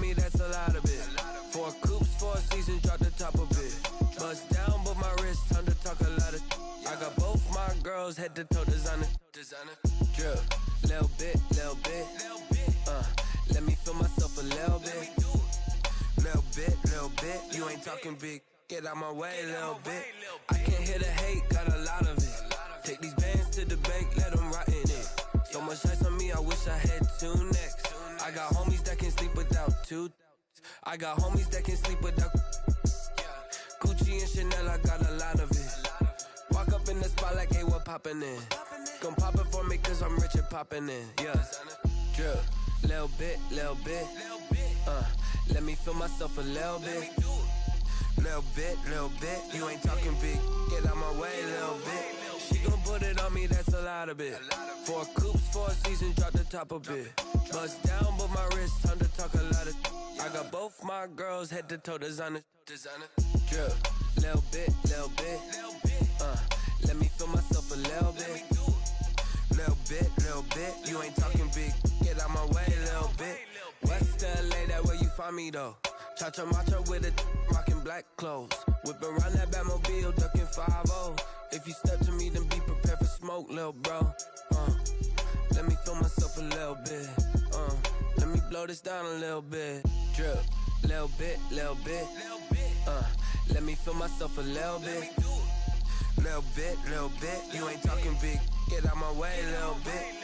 on me, that's a lot of it. 4 coops, 4 seasons, drop the top of it. Bust down, but my wrist, time to talk a lot of. I got both my girls, head to toe designer. Drip, little bit. Let me feel myself a little bit. Little bit. You ain't talking big. Get out my way, little bit. I can't hear the hate, got a lot of it. Take these bands to the bank, let them rot in it. So much ice on me, I wish I had 2 necks. I got homies that can sleep without 2. I got homies that can sleep without. Gucci and Chanel, I got a lot of it. Walk up in the spot like, hey, what poppin' in? Gon' pop it for me cause I'm rich and poppin' in, yeah. Drip, little bit. Let me feel myself a little bit. Little bit. You ain't talking big. Get out my way, little bit. She gon' put it on me, that's a lot of it. 4 coops, 4 seasons, drop the top of it. Bust down, but my wrist, time to talk a lot of. I got both my girls, head to toe designer. Drip, little bit. Let me feel myself a little bit. Little bit. You ain't talking big. Get out my way, little bit. West LA, that where you find me though. Cha-cha matcha with it, rockin' black clothes. Whip around that Batmobile, ducking 5-0. If you step to me, then be prepared for smoke, lil' bro. Let me feel myself a little bit. Let me blow this down a little bit. Drip, little bit. Let me feel myself a little bit. Little bit. You ain't talking big. Get out my way, little bit.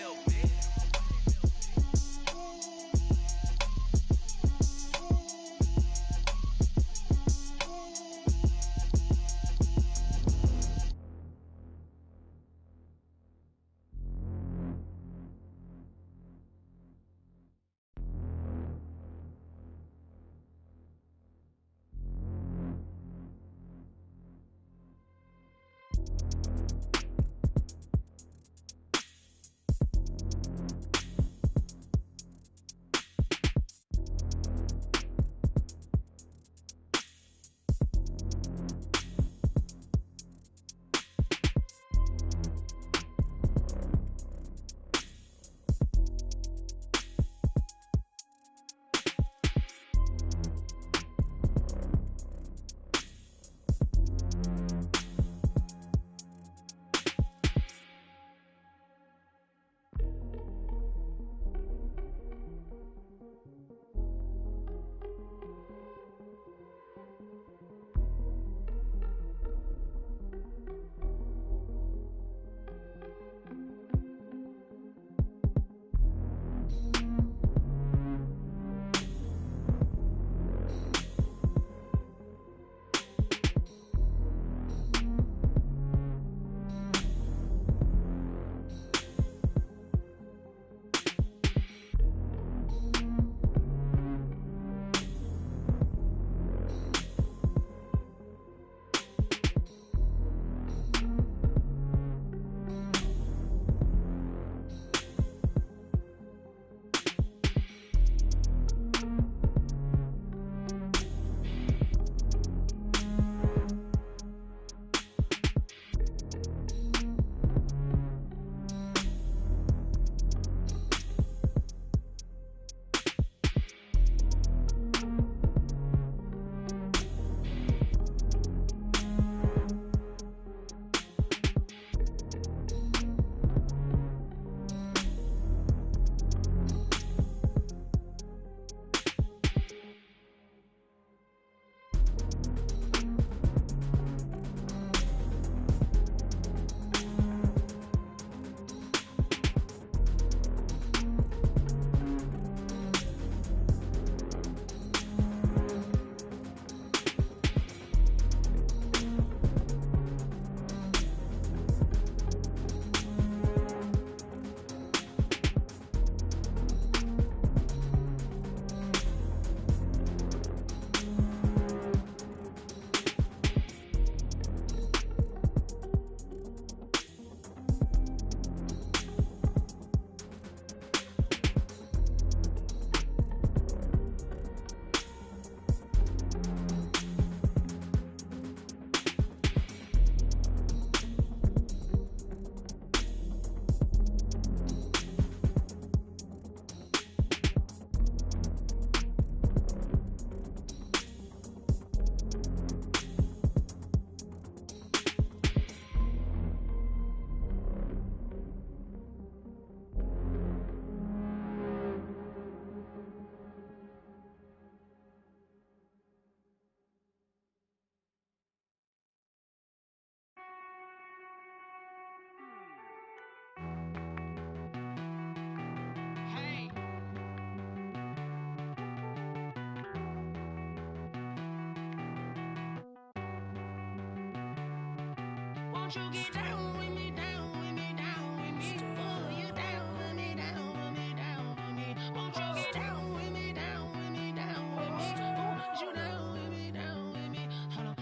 you get down with me, down with me, down with me? Oh, you down with me, down with me, down with me? Won't you get down with me, down with me, down with me? Oh, you down with me, down with me? Hold on.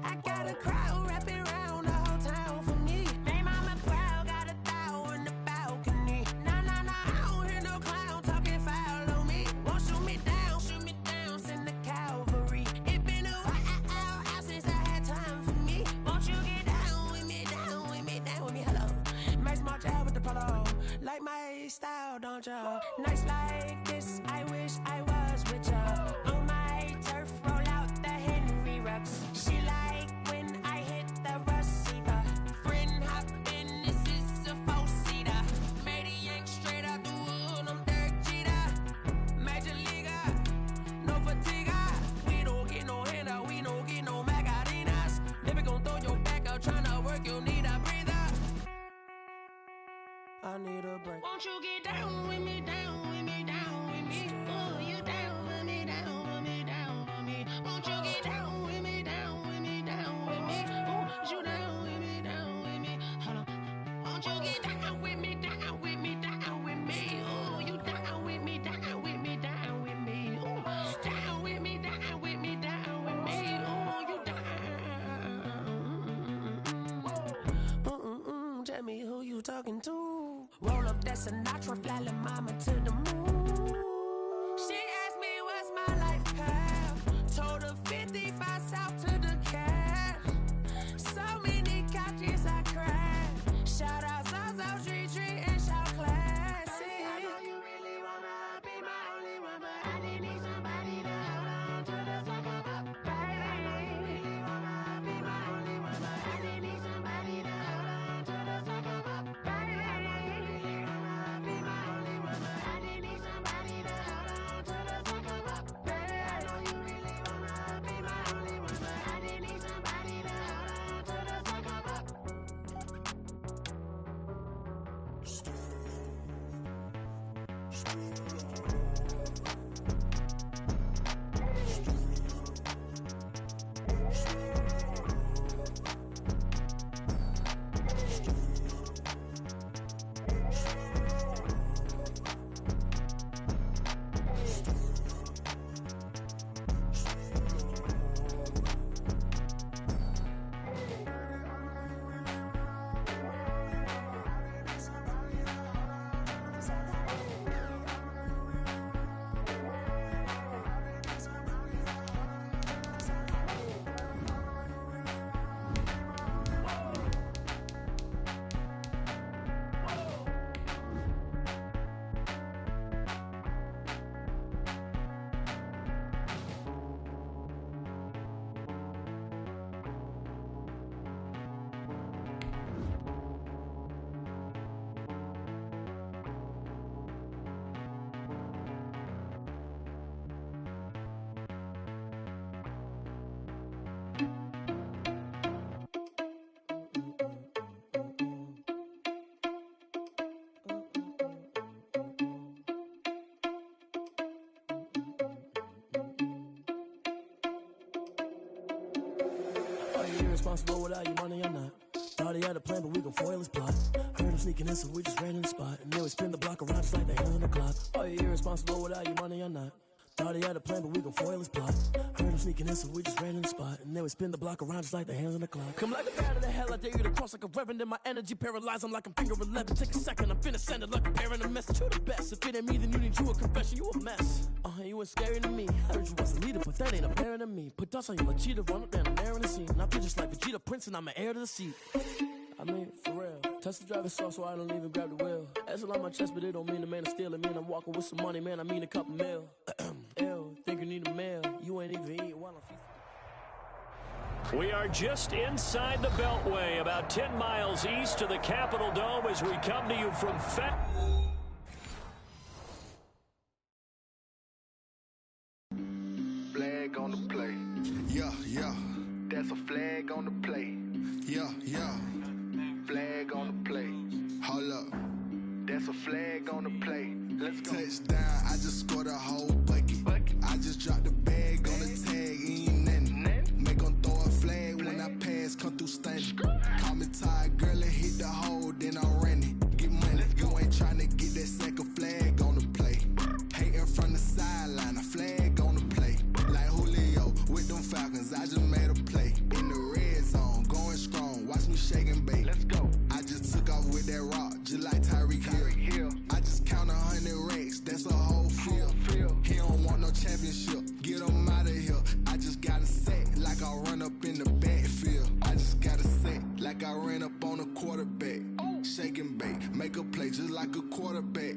I got a crowd wrapping around the whole town for me. Made mama proud, got a thou in the balcony. Nah, nah, nah, I don't hear no clown talking foul on me. Won't shoot me down, send the cavalry. It been a while since I had time for me. Won't you get down with me, down with me, down with me? Hello. Max March out with the polo. Like my style, don't ya? Nights like this, I wish I was with ya. On my turf, roll out the Henry Rux. She like when I hit the receiver. Friend hop in, this is a four-seater. Made a yank straight out the wood, I'm Derek Jeter. Major leaguer, no fatigue. We don't get no handout, we don't get no Macarinas. Never gon' throw your back out, tryna work, you need a breather. I need a break. Won't you get down with me, down with me, down with me? Oh, you down with me, down with me, down with me? Won't you get down with me, down with me, down with me? Oh, you down with me, down with me? Hold on. Won't you get down with me, down with me, down with me? Oh, you down with me, down with me, down with me? Oh, down with me, down with me, down with me? Oh, you down. Tell me who you talking to. Roll up that Sinatra, fly la mama to the moon. She asked me what's my life path. Told her 55 south to the cat. So many couches I cried. Shout out Zaza, Tree Tree, and shout classy. I know you really wanna be my only one, but I didn't need somebody to hold on to the second up. Baby, I know you really wanna be my only one, but I didn't need somebody to hold on to the second up. Baby, I know you really wanna be my only one, but I didn't need somebody to hold on to the second up. Baby, I know you really wanna be my only one, but I didn't need somebody to hold on to the second up. Are you irresponsible without your money or not? Thought he had a plan, but we gon' foil his plot. Heard him sneaking in, so we just ran in the spot. And then we spin the block around just like the hands on the clock. Are you irresponsible without your money or not? Thought he had a plan, but we gon' foil his plot. Heard him sneaking in, so we just ran in the spot. And then we spin the block around just like the hands on the clock. Come like a bat of the hell, I dare you to cross like a reverend. In my energy paralyzed, I'm like I'm finger 11. Take a second, I'm finna send it like a parent a message. You the best, if it ain't me, then you need you a confession. You a mess. You ain't scary to me. Heard you was a leader, but that ain't apparent to me. Put dust on you like cheetah, run up down, I'm there in the scene. And I feel just like Vegeta Prince, and I'm an heir to the seat. I mean, for real. Touch the driver's soft, so I don't even grab the wheel. That's on my chest, but it don't mean the man is stealing. Mean I'm walking with some money, man, I mean a couple mil. Ew, think you need a meal. You ain't even eating while I'm feasting. We are just inside the Beltway, about 10 miles east of the Capitol Dome as we come to you from Flag on the play. Yeah, yeah. That's a flag on the play. Yeah, yeah. Flag on the play. Hold up. That's a flag on the play. Let's go. Touchdown, I just scored a whole bucket. I just dropped the bag on the tag, ain't nothing. Make them throw a flag when I pass, come through stunning. Call me tired. like a quarterback.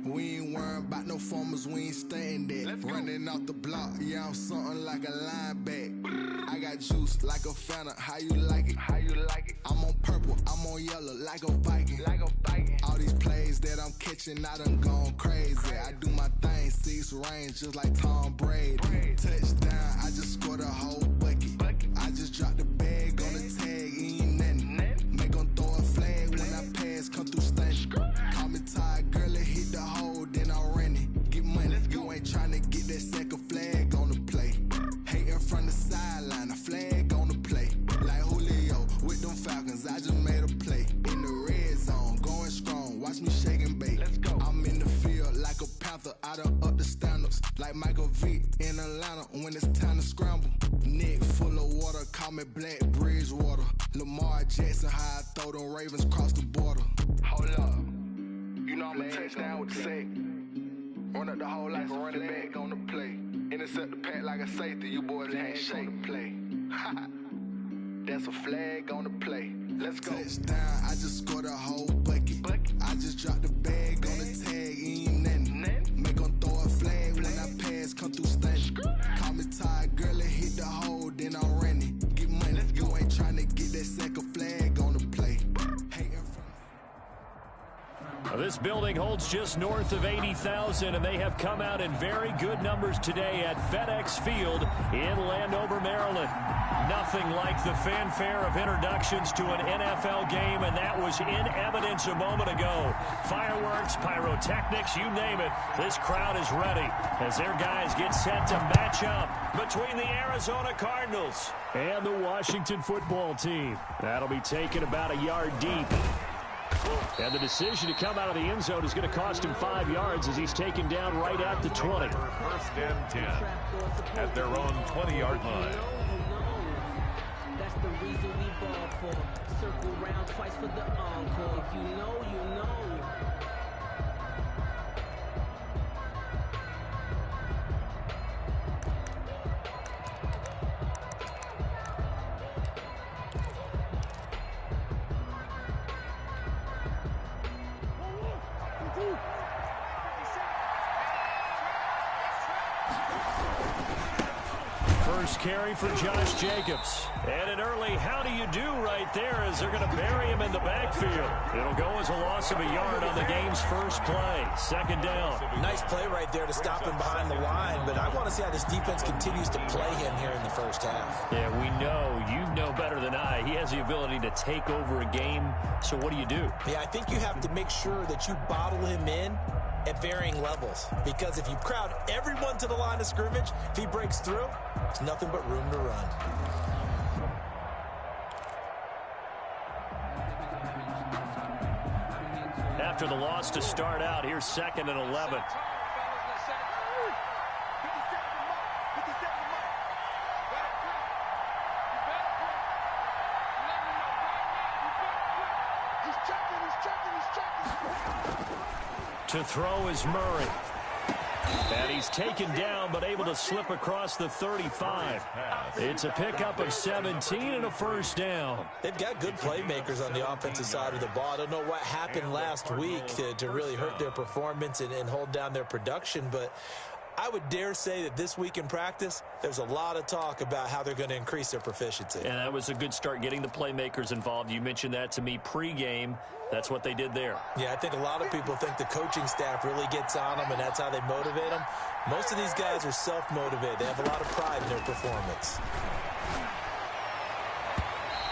We ain't worrying about no formers, we ain't staying there. Running off the block, yeah, I'm something like a linebacker. I got juice like a Fanta, how you like it? How you like it? I'm on purple, I'm on yellow, like a Viking. Like a Viking. All these plays that I'm catching, I done gone crazy. I do my thing, 6 range, just like Tom Brady. Touchdown, I just scored a whole bucket. I just dropped the bag on the tag, ain't nothing. Make 'em throw a flag when I pass, come through stunning. Call me tired, girl, it hit the hole, then I ran it. Get money, you ain't tryna get that second flag on the play. Hating from the sideline, a flag on the play. Like Julio with them Falcons, I just made a play. In the red zone, going strong, watch me shake and bake. Let's go. I'm in the field like a panther, I done up the standards. Like Michael Vick in Atlanta when it's time to scramble. Neck full of water, call me Black Bridgewater. Lamar Jackson, how I throw them Ravens cross the border. Hold up, you know I'm a touchdown with the sack. Run up the whole like a running back on the play. Intercept the pack like a safety, you boys can't shake the play. That's a flag on the play. Let's go. Touchdown, I just scored a whole bucket. I just dropped the bag on the tag, ain't nothing. Make 'em throw a flag when I pass, come through stunning. Call me tired, girl, it hit the hole, then I ran it. Get money, you ain't tryna get that second flag on the play. This building holds just north of 80,000, and they have come out in very good numbers today at FedEx Field in Landover, Maryland. Nothing like the fanfare of introductions to an NFL game, and that was in evidence a moment ago. Fireworks, pyrotechnics, you name it. This crowd is ready as their guys get set to match up between the Arizona Cardinals and the Washington football team. That'll be taken about a yard deep. And the decision to come out of the end zone is going to cost him 5 yards as he's taken down right at the 20. First and 10 at their own 20-yard line. That's the reason we ball for. Circle round twice for the encore. If you know, you know. First carry for Josh Jacobs. And an early how do you do right there as they're going to bury him in the backfield. It'll go as a loss of a yard on the game's first play. Second down. Nice play right there to stop him behind the line, but I want to see how this defense continues to play him here in the first half. Yeah, we know. You know better than I. He has the ability to take over a game. So what do you do? Yeah, I think you have to make sure that you bottle him in at varying levels, because if you crowd everyone to the line of scrimmage, if he breaks through, there's nothing but room to run. After the loss to start out, here's 2nd and 11. To throw is Murray. And he's taken down, but able to slip across the 35. It's a pickup of 17 and a first down. They've got good playmakers on the offensive side of the ball. I don't know what happened last week to really hurt their performance and hold down their production, but I would dare say that this week in practice, there's a lot of talk about how they're going to increase their proficiency. And that was a good start, getting the playmakers involved. You mentioned that to me pregame. That's what they did there. Yeah, I think a lot of people think the coaching staff really gets on them, and that's how they motivate them. Most of these guys are self-motivated. They have a lot of pride in their performance.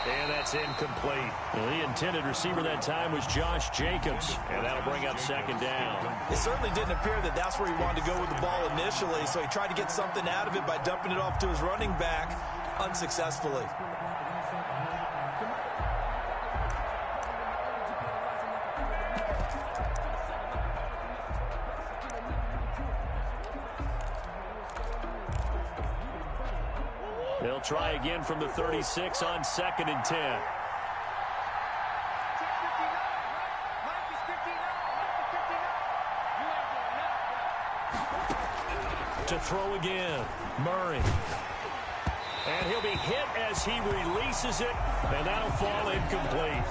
And that's incomplete. The intended receiver that time was Josh Jacobs, and that'll bring up 2nd down. It certainly didn't appear that that's where he wanted to go with the ball initially, so he tried to get something out of it by dumping it off to his running back unsuccessfully. They'll try again from the 36 on 2nd and 10. To throw again, Murray. And he'll be hit as he releases it, and that'll fall incomplete.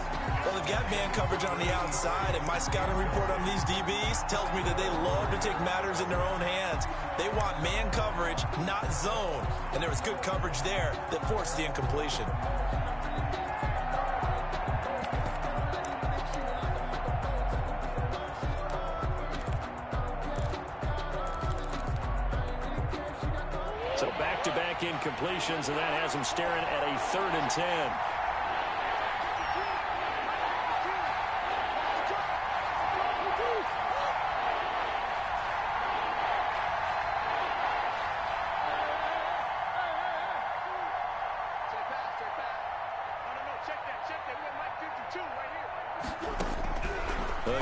Well, they've got man coverage on the outside, and my scouting report on these DBs tells me that they love to take matters in their own hands. They want man coverage, not zone. And there was good coverage there that forced the incompletion. So back-to-back incompletions, and that has him staring at a 3rd and 10.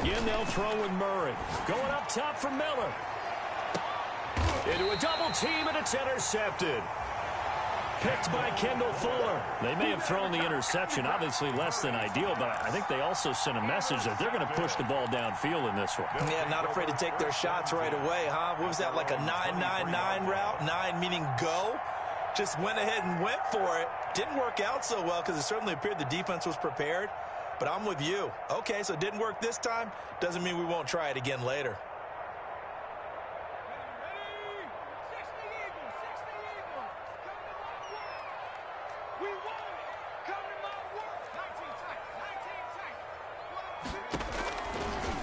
Again, they'll throw with Murray. Going up top for Miller. Into a double team, and it's intercepted. Picked by Kendall Fuller. They may have thrown the interception, obviously less than ideal, but I think they also sent a message that they're going to push the ball downfield in this one. Yeah, not afraid to take their shots right away, huh? What was that, like a 9-9-9 route? 9 meaning go? Just went ahead and went for it. Didn't work out so well because it certainly appeared the defense was prepared. But I'm with you. Okay, so it didn't work this time. Doesn't mean we won't try it again later.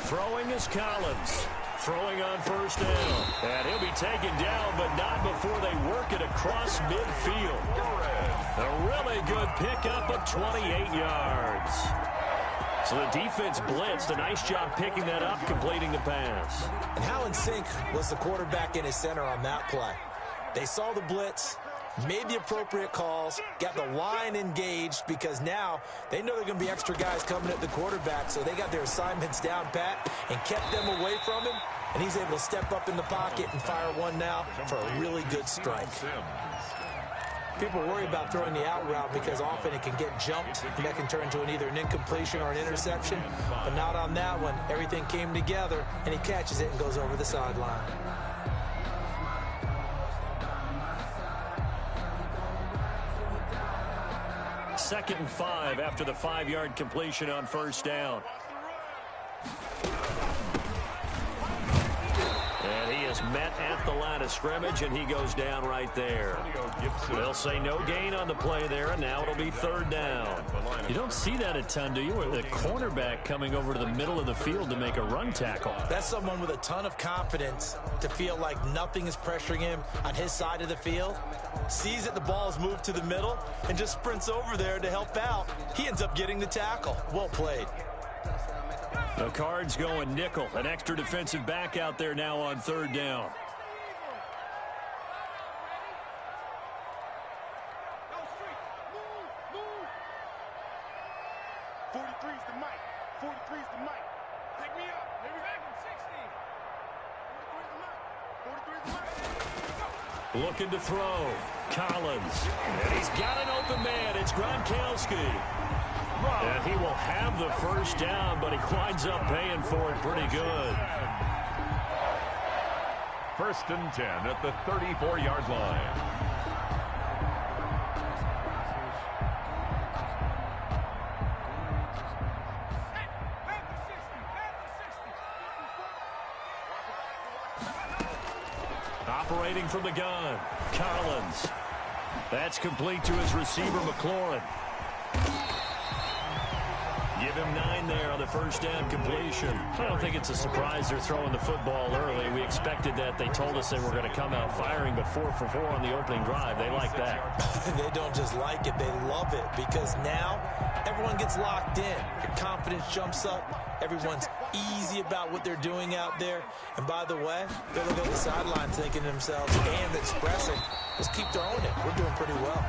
Throwing is Collins. Throwing on 1st down. And he'll be taken down, but not before they work it across midfield. A really good pickup of 28 yards. So the defense blitzed. A nice job picking that up, completing the pass. And how in sync was the quarterback and his center on that play? They saw the blitz, made the appropriate calls, got the line engaged because now they know there are going to be extra guys coming at the quarterback, so they got their assignments down pat and kept them away from him, and he's able to step up in the pocket and fire one now for a really good strike. People worry about throwing the out route because often it can get jumped, and that can turn into either an incompletion or an interception, but not on that one. Everything came together, and he catches it and goes over the sideline. Second and 5 after the 5-yard completion on 1st down. And he is met at the line of scrimmage, and he goes down right there. They'll say no gain on the play there, and now it'll be 3rd down. You don't see that a ton, do you? With a cornerback coming over to the middle of the field to make a run tackle. That's someone with a ton of confidence to feel like nothing is pressuring him on his side of the field. Sees that the ball is moved to the middle and just sprints over there to help out. He ends up getting the tackle. Well played. The Cards going nickel. An extra defensive back out there now on 3rd down. Looking to throw. Collins. And he's got an open man. It's Gronkowski. And he will have the 1st down, but he winds up paying for it pretty good. 1st and 10 at the 34-yard line. Operating from the gun, Collins. That's complete to his receiver, McLaurin. Give him 9 there on the 1st down completion. I don't think it's a surprise they're throwing the football early. We expected that. They told us they were going to come out firing, but 4 for 4 on the opening drive. They like that. They don't just like it, they love it, because now everyone gets locked in. Your confidence jumps up. Everyone's easy about what they're doing out there. And by the way, they're looking at the sideline thinking to themselves and expressing, just keep throwing it. We're doing pretty well.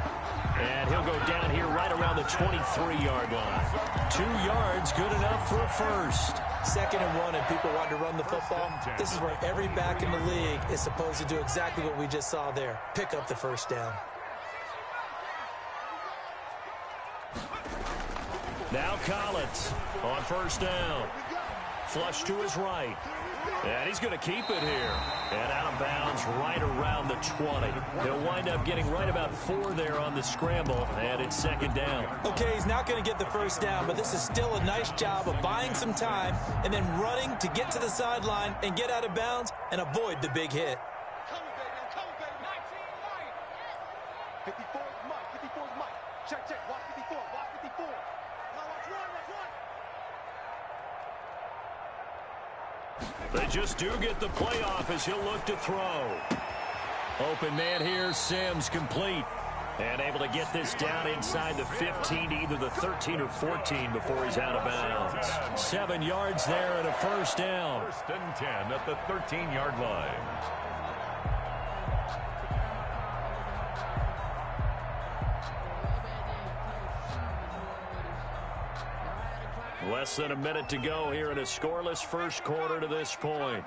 And he'll go down here right around the 23-yard line. 2 yards, good enough for a 1st. 2nd and 1, and people want to run the football. This is where every back in the league is supposed to do exactly what we just saw there. Pick up the 1st down. Now Collins on 1st down. Flush to his right. And he's going to keep it here. And out of bounds right around the 20. He'll wind up getting right about 4 there on the scramble, and it's second down. Okay, he's not going to get the first down, but this is still a nice job of buying some time and then running to get to the sideline and get out of bounds and avoid the big hit. Come on, baby. I'm coming, baby. 19 right. 54 is Mike. 54 is Mike. Check, check. Watch 54. Watch 54. Now watch one. Watch one. They just do get the playoff as he'll look to throw. Open man here, Sims complete. And able to get this down inside the 15, either the 13 or 14 before he's out of bounds. 7 yards there and a first down. First and 10 at the 13-yard line. Less than a minute to go here in a scoreless first quarter to this point.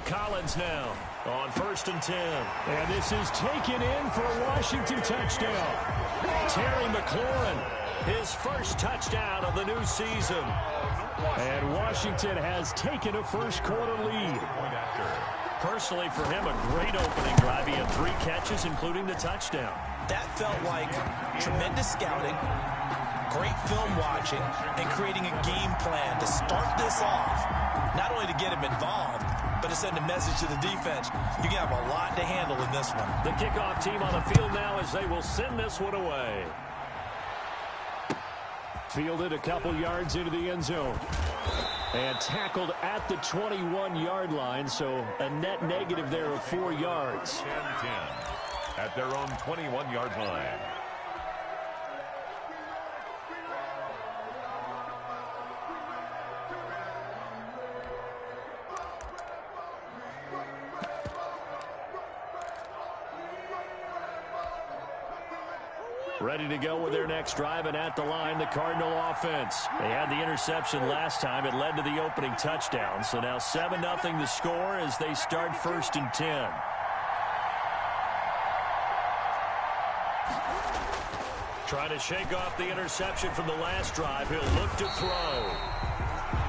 Collins now on first and 10. And this is taken in for a Washington touchdown. Terry McLaurin, his first touchdown of the new season. And Washington has taken a first quarter lead. Personally, for him, a great opening drive. He had 3 catches, including the touchdown. That felt like tremendous scouting, great film watching, and creating a game plan to start this off, not only to get him involved, but to send a message to the defense. You can have a lot to handle in this one. The kickoff team on the field now as they will send this one away. Fielded a couple yards into the end zone. And tackled at the 21-yard line, so a net negative there of 4 yards. 10-10 at their own 21-yard line. Ready to go with their next drive, and at the line, the Cardinal offense. They had the interception last time. It led to the opening touchdown. So now 7-0 the score as they start first and 10. Trying to shake off the interception from the last drive. He'll look to throw.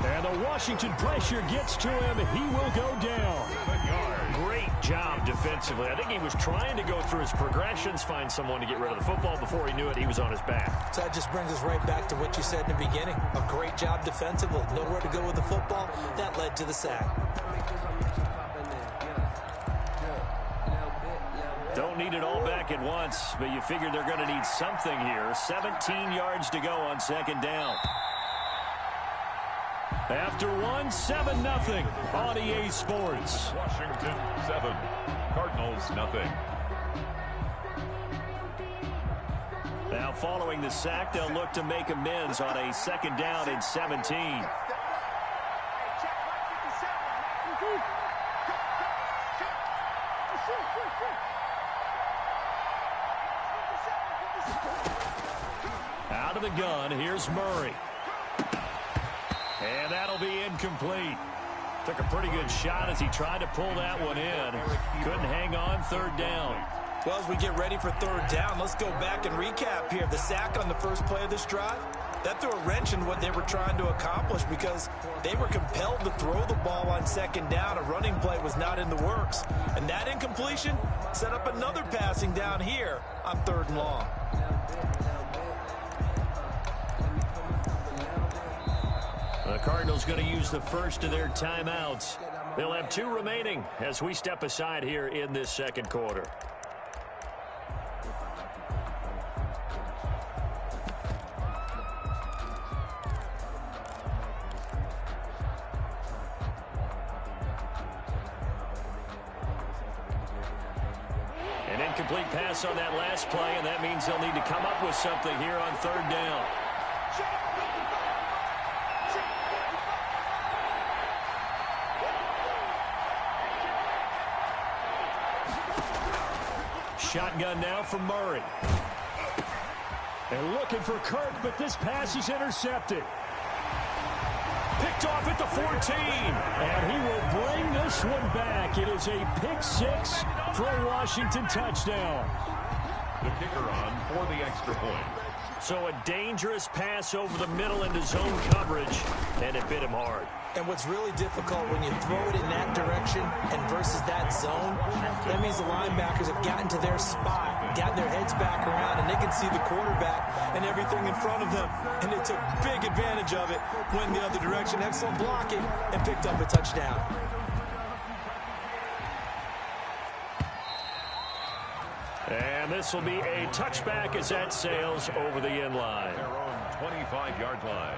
And the Washington pressure gets to him. He will go down. Great job defensively. I think he was trying to go through his progressions, find someone to get rid of the football. Before he knew it, he was on his back. So that just brings us right back to what you said in the beginning. A great job defensively. Nowhere to go with the football. That led to the sack. Don't need it all back at once, but you figure they're going to need something here. 17 yards to go on second down. After 7-0 on EA Sports. Washington 7, Cardinals nothing. Now following the sack, they'll look to make amends on a second down and 17. Out of the gun, here's Murray. And that'll be incomplete. Took a pretty good shot as he tried to pull that one in. Couldn't hang on, third down. Well, as we get ready for third down, let's go back and recap here. The sack on the first play of this drive, that threw a wrench in what they were trying to accomplish because they were compelled to throw the ball on second down. A running play was not in the works. And that incompletion set up another passing down here on third and long. The Cardinals going to use the first of their timeouts. They'll have 2 remaining as we step aside here in this second quarter. An incomplete pass on that last play, and that means they'll need to come up with something here on third down. Shotgun now from Murray. And looking for Kirk, but this pass is intercepted. picked off at the 14. And he will bring this one back. It is a pick six for a Washington touchdown. The kicker on for the extra point. So a dangerous pass over the middle into zone coverage, and it bit him hard. And what's really difficult when you throw it in that direction and versus that zone, that means the linebackers have gotten to their spot, gotten their heads back around, and they can see the quarterback and everything in front of them. And they took big advantage of it, went the other direction, excellent blocking, and picked up a touchdown. And this will be a touchback as that sails over the end line. Their own 25-yard line.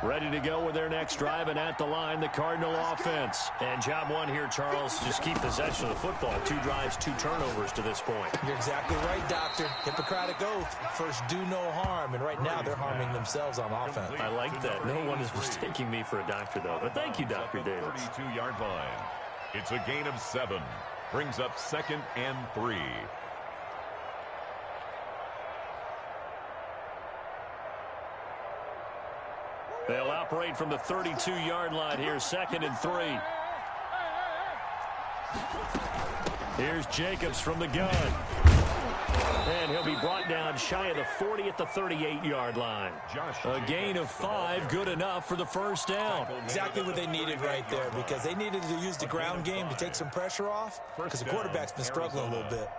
Ready to go with their next drive, and at the line, the Cardinal offense. And job one here, Charles, just keep possession of the football. 2 drives, 2 turnovers to this point. You're exactly right, Doctor. Hippocratic oath. First, do no harm. And right now, they're harming themselves on offense. I like that. No one is mistaking me for a doctor, though. But thank you, Dr. Davis. 32-yard line. It's a gain of 7. Brings up 2nd and 3. They'll operate from the 32-yard line here, 2nd and 3. Here's Jacobs from the gun. And he'll be brought down shy of the 40 at the 38-yard line. A gain of 5, good enough for the first down. Exactly what they needed right there, because they needed to use the ground game to take some pressure off, because the quarterback's been struggling a little bit.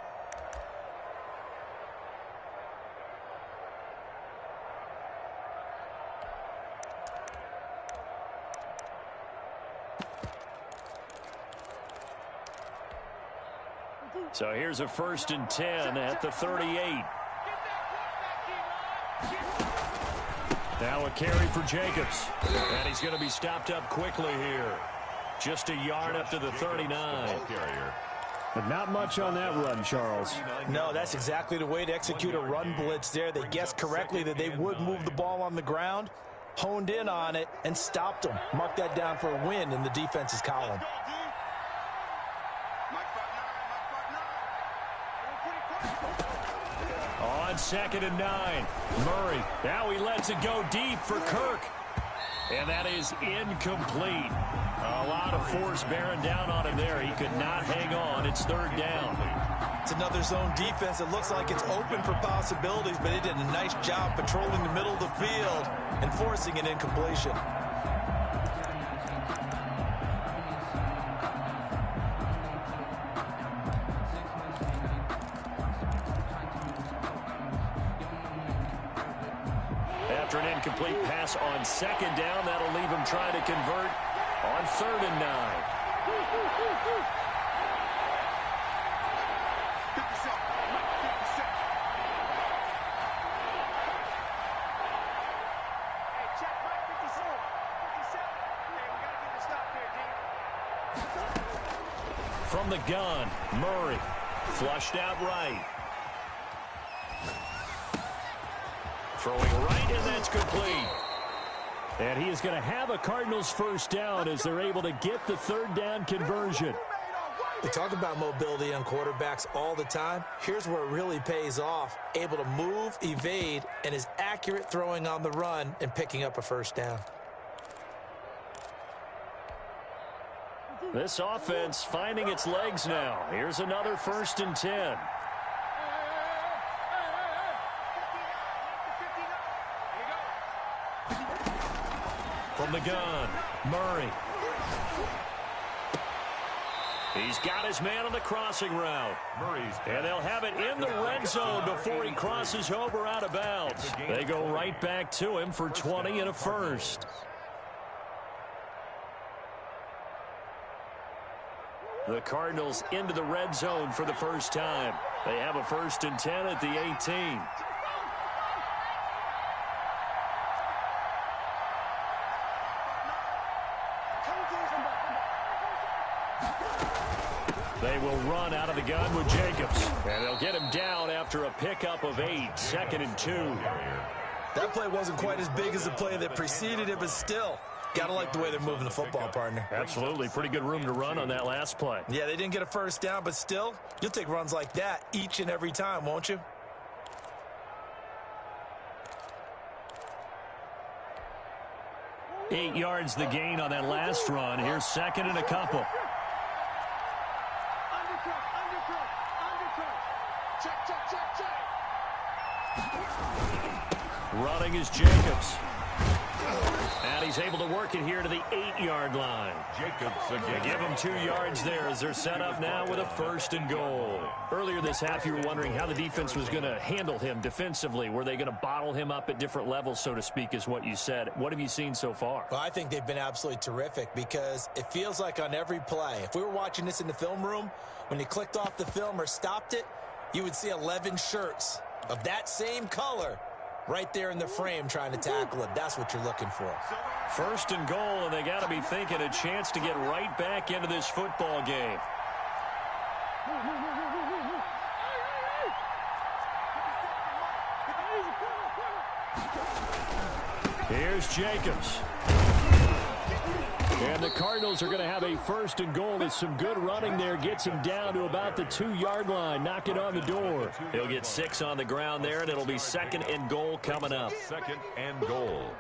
So here's a 1st and 10 at the 38. Now a carry for Jacobs. And he's going to be stopped up quickly here. Just a yard up to the 39. But not much on that run, Charles. No, that's exactly the way to execute a run blitz there. They guessed correctly that they would move the ball on the ground, honed in on it, and stopped them. Mark that down for a win in the defense's column. On 2nd and 9, Murray. Now he lets it go deep for Kirk. And that is incomplete. A lot of force bearing down on him there. He could not hang on. It's 3rd down. It's another zone defense. It looks like it's open for possibilities, but he did a nice job patrolling the middle of the field and forcing an incompletion. After an incomplete pass on 2nd down, that'll leave him trying to convert on 3rd and 9. From the gun, Murray flushed out right. Throwing right, and that's complete. And he is going to have a Cardinals first down as they're able to get the 3rd down conversion. We talk about mobility on quarterbacks all the time. Here's where it really pays off. Able to move, evade, and is accurate throwing on the run and picking up a first down. This offense finding its legs now. Here's another 1st and 10. From the gun, Murray. He's got his man on the crossing route. And they'll have it in the red zone before he crosses over out of bounds. They go right back to him for 20 and a first. The Cardinals into the red zone for the first time. They have a 1st and 10 at the 18. will run out of the gun with Jacobs. And they'll get him down after a pickup of 8, 2nd and 2. That play wasn't quite as big as the play that preceded it, but still, got to like the way they're moving the football, partner. Absolutely. Pretty good room to run on that last play. Yeah, they didn't get a first down, but still, you'll take runs like that each and every time, won't you? Eight yards the gain on that last run. Here's 2nd and a couple. Running is Jacobs. And he's able to work it here to the 8-yard line. Jacobs again. They give him 2 yards there as they're set up now with a 1st and goal. Earlier this half, you were wondering how the defense was going to handle him defensively. Were they going to bottle him up at different levels, so to speak, is what you said. What have you seen so far? Well, I think they've been absolutely terrific because it feels like on every play, if we were watching this in the film room, when you clicked off the film or stopped it, you would see 11 shirts of that same color right there in the frame trying to tackle it. That's what you're looking for. 1st and goal, and they got to be thinking a chance to get right back into this football game. Here's Jacobs. And the Cardinals are going to have a 1st and goal. There's some good running there. Gets him down to about the 2-yard line. Knock it on the door. He'll get 6 on the ground there, and it'll be 2nd and goal coming up. 2nd and goal.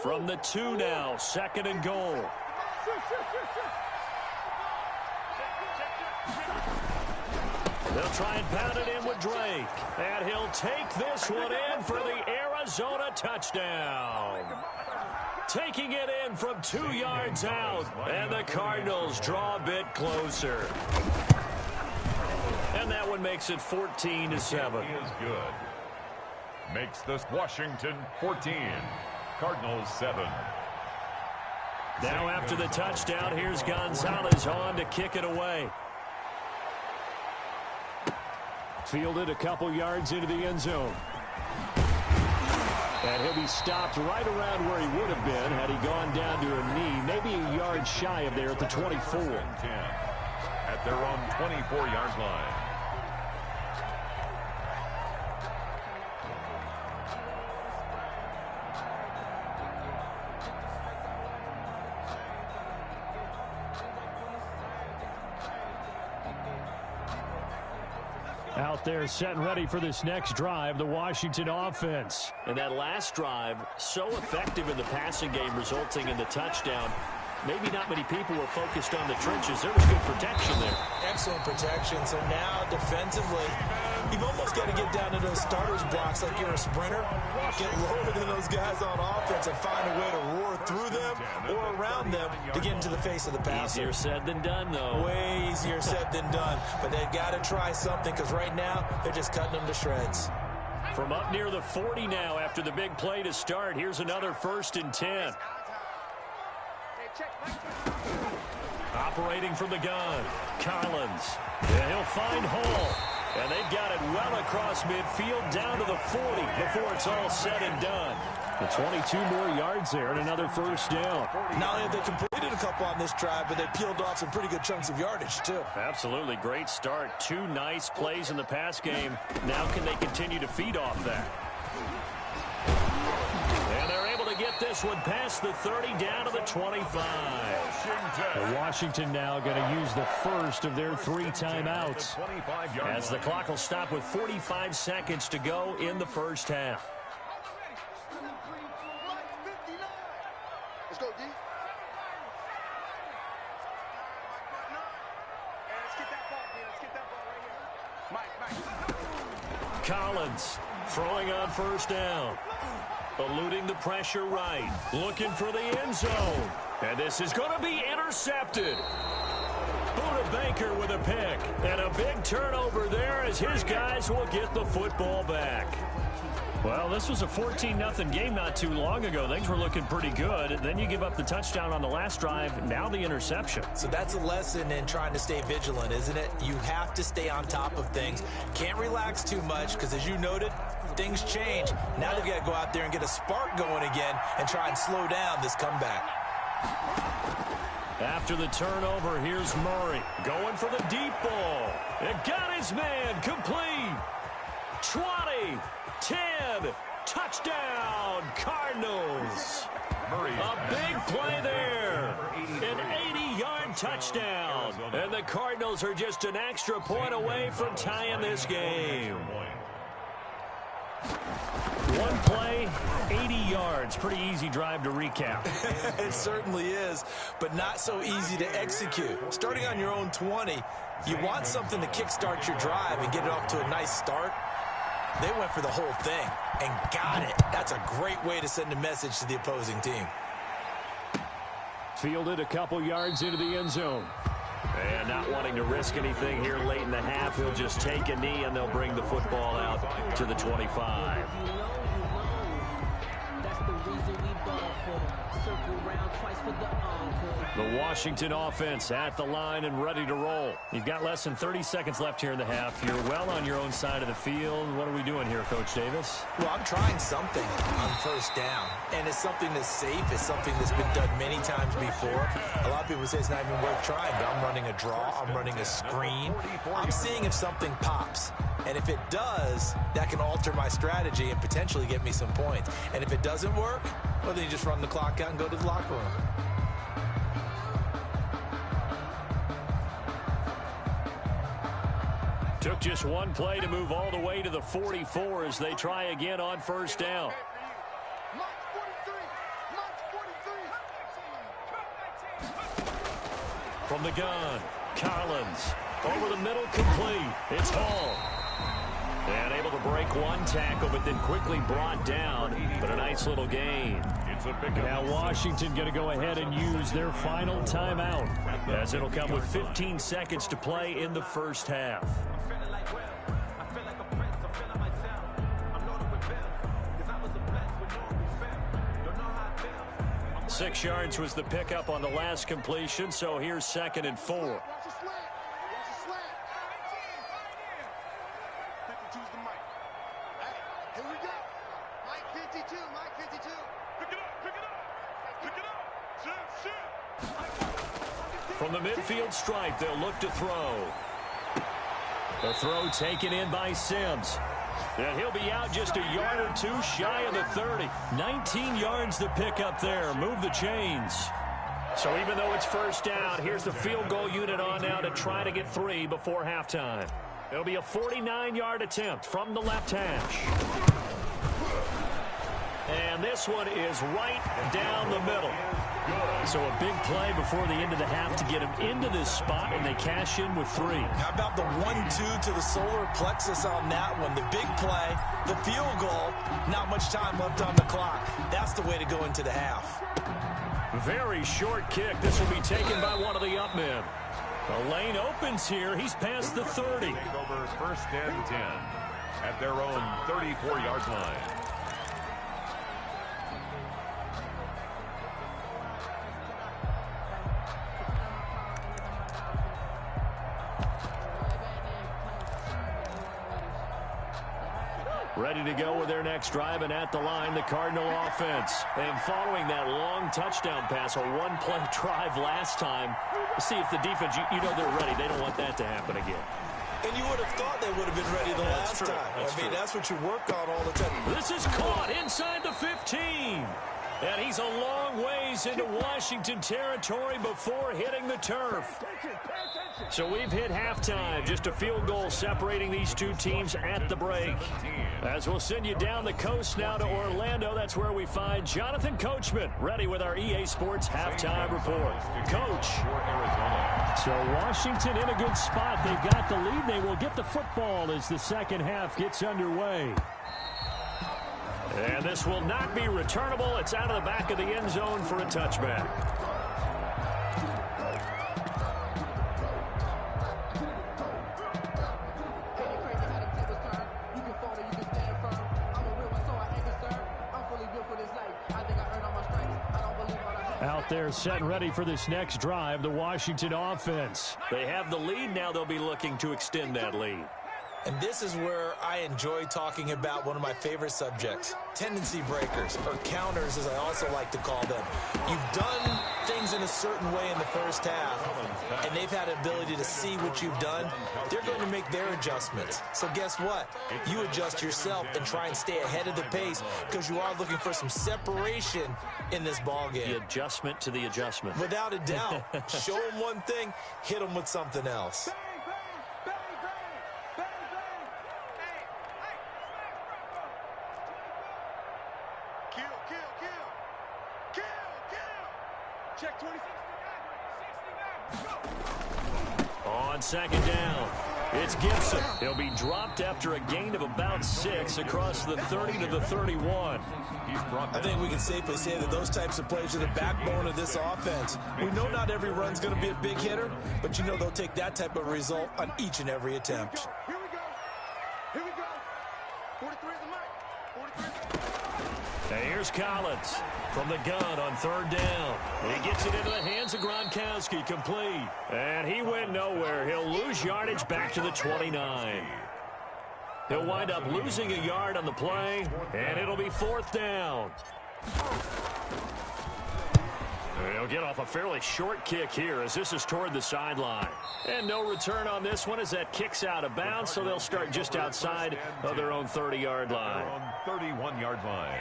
From the 2 now, 2nd and goal. They'll try and pound it in with Drake. And he'll take this one in for the Arizona touchdown. Taking it in from 2 yards out. And the Cardinals draw a bit closer. And that one makes it 14-7. He is good. Makes this Washington 14. Cardinals 7. Now after the touchdown, here's Gonzalez on to kick it away. Fielded a couple yards into the end zone. And he'll be stopped right around where he would have been had he gone down to a knee, maybe a yard shy of there at the 24. 10 at their own 24-yard line. Out there set and ready for this next drive, the Washington offense. And that last drive, so effective in the passing game, resulting in the touchdown. Maybe not many people were focused on the trenches. There was good protection there. Excellent protection. So now defensively, you've almost got to get down to those starters blocks like you're a sprinter. Get lower than those guys on offense and find a way to roar through them or around them to get into the face of the passer. Easier said than done, though. Way easier said than done. But they've got to try something because right now they're just cutting them to shreds. From up near the 40 now after the big play to start, here's another 1st and 10. Operating from the gun, Collins. And he'll find Hall. And they've got it well across midfield down to the 40 before it's all said and done. The 22 more yards there and another 1st down. Not only have they completed a couple on this drive, but they peeled off some pretty good chunks of yardage, too. Absolutely. Great start. 2 nice plays in the pass game. Now can they continue to feed off that? And they're able to get this one past the 30 down to the 25. Washington now going to use the first of their 3 timeouts as the clock will stop with 45 seconds to go in the first half. Let's go, D. Let's get that ball, man. Let's get that ball right here. Mike. Collins throwing on 1st down. Eluding the pressure right. Looking for the end zone. And this is going to be intercepted. Buda Baker with a pick. And a big turnover there as his guys will get the football back. Well, this was a 14-0 game not too long ago. Things were looking pretty good. Then you give up the touchdown on the last drive. Now the interception. So that's a lesson in trying to stay vigilant, isn't it? You have to stay on top of things. Can't relax too much because, as you noted, things change. Now they've got to go out there and get a spark going again and try and slow down this comeback. After the turnover, here's Murray going for the deep ball. It got his man complete. 20, 10, touchdown, Cardinals. A big play there. An 80-yard touchdown. And the Cardinals are just an extra point away from tying this game. One play, 80 yards. Pretty easy drive to recap. It certainly is, but not so easy to execute. Starting on your own 20, you want something to kickstart your drive and get it off to a nice start. They went for the whole thing and got it. That's a great way to send a message to the opposing team. Fielded a couple yards into the end zone. And not wanting to risk anything here late in the half, he'll just take a knee and they'll bring the football out to the 25. That's the reason we ball for. Circle round twice for the encore. The Washington offense at the line and ready to roll. You've got less than 30 seconds left here in the half. You're well on your own side of the field. What are we doing here, Coach Davis? Well, I'm trying something on first down, and it's something that's safe. It's something that's been done many times before. A lot of people say it's not even worth trying, but I'm running a draw. I'm running a screen. I'm seeing if something pops. And if it does, that can alter my strategy and potentially get me some points. And if it doesn't work, well, then you just run the clock out and go to the locker room. Took just one play to move all the way to the 44 as they try again on first down. From the gun, Collins. Over the middle, complete. It's Hall. And able to break one tackle, but then quickly brought down. But a nice little gain. Now Washington going to go ahead and use their final timeout, as it'll come with 15 seconds to play in the first half. 6 yards was the pickup on the last completion, so here's 2nd and 4. From the midfield stripe, they'll look to throw. The throw taken in by Sims. And he'll be out just a yard or two shy of the 30. 19 yards to pick up there. Move the chains. So even though it's first down, here's the field goal unit on now to try to get 3 before halftime. It'll be a 49-yard attempt from the left hash. And this one is right down the middle. So a big play before the end of the half to get him into this spot, and they cash in with 3. How about the 1-2 to the solar plexus on that one? The big play, the field goal, not much time left on the clock. That's the way to go into the half. Very short kick. This will be taken by one of the up men. The lane opens here. He's past the 30. Over 1st and 10 at their own 34-yard line. Ready to go with their next drive, and at the line, the Cardinal offense. And following that long touchdown pass, a one-play drive last time, see if the defense, you know they're ready. They don't want that to happen again. And you would have thought they would have been ready the last time. I mean, that's what you work on all the time. This is caught inside the 15. And he's a long ways into Washington territory before hitting the turf. So we've hit halftime. Just a field goal separating these two teams at the break. As we'll send you down the coast now to Orlando, that's where we find Jonathan Coachman, ready with our EA Sports halftime report. Coach. So Washington in a good spot. They've got the lead. They will get the football as the second half gets underway. And this will not be returnable. It's out of the back of the end zone for a touchback. Out there set and ready for this next drive, the Washington offense. They have the lead now. They'll be looking to extend that lead. And this is where I enjoy talking about one of my favorite subjects, tendency breakers, or counters as I also like to call them. You've done things in a certain way in the first half, and they've had an ability to see what you've done. They're going to make their adjustments. So guess what? You adjust yourself and try and stay ahead of the pace because you are looking for some separation in this ball game. The adjustment to the adjustment. Without a doubt. Show them one thing, hit them with something else. Check 26. On second down, it's Gibson. He'll be dropped after a gain of about 6 across the 30 to the 31. I think we can safely say that those types of plays are the backbone of this offense. We know not every run's going to be a big hitter, but you know they'll take that type of result on each and every attempt. Here we go. Here we go. 43 is the mic. 43. Now here's Collins from the gun on third down. He gets it into the hands of Gronkowski, complete. And he went nowhere. He'll lose yardage back to the 29. He'll wind up losing a yard on the play, and it'll be fourth down. He'll get off a fairly short kick here as this is toward the sideline. And no return on this one as that kick's out of bounds, so they'll start just outside of their own 30-yard line. 31-yard line.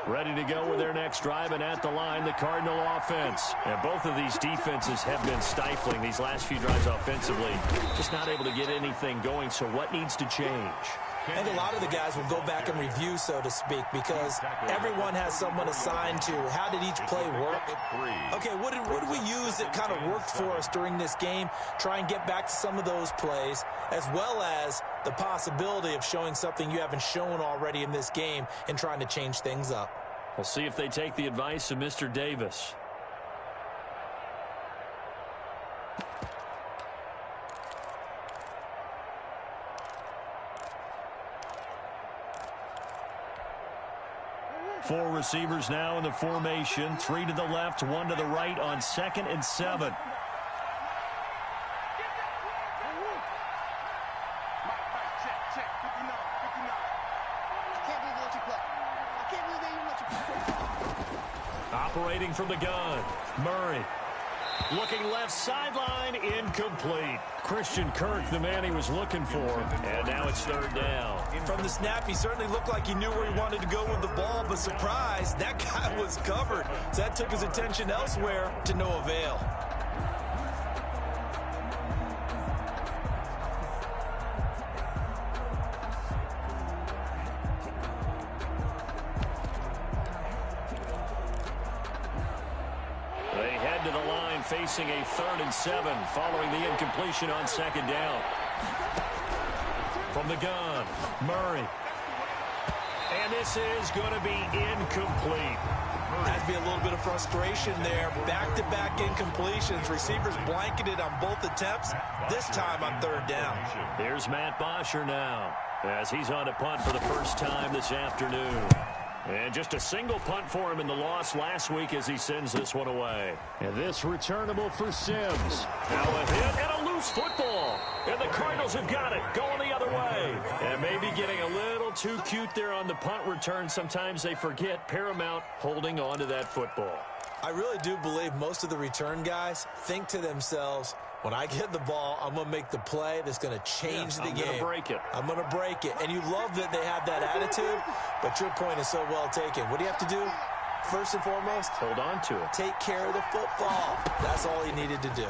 Ready to go with their next drive, and at the line, the Cardinal offense. And both of these defenses have been stifling these last few drives offensively. Just not able to get anything going, so what needs to change? I think a lot of the guys will go back and review, so to speak, because everyone has someone assigned to how did each play work. Okay, what did we use that kind of worked for us during this game? Try and get back to some of those plays, as well as the possibility of showing something you haven't shown already in this game and trying to change things up. We'll see if they take the advice of Mr. Davis. Four receivers now in the formation. 3 to the left, 1 to the right on 2nd and 7. Operating from the gun, Murray. Looking left sideline, incomplete. Christian Kirk, the man he was looking for, and now it's third down. From the snap, he certainly looked like he knew where he wanted to go with the ball, but surprise, that guy was covered. So that took his attention elsewhere to no avail. Facing a 3rd and 7 following the incompletion on 2nd down. From the gun, Murray. And this is going to be incomplete. Has to be a little bit of frustration there. Back-to-back incompletions. Receivers blanketed on both attempts, this time on 3rd down. Here's Matt Bosher now as he's on a punt for the first time this afternoon. And just a single punt for him in the loss last week as he sends this one away. And this returnable for Sims. Now a hit and a loose football. And the Cardinals have got it, going the other way. And maybe getting a little too cute there on the punt return. Sometimes they forget Paramount holding on to that football. I really do believe most of the return guys think to themselves, when I get the ball, I'm going to make the play that's going to change the game. I'm going to break it. I'm going to break it. And you love that they have that attitude, but your point is so well taken. What do you have to do? First and foremost, hold on to it. Take care of the football. That's all he needed to do.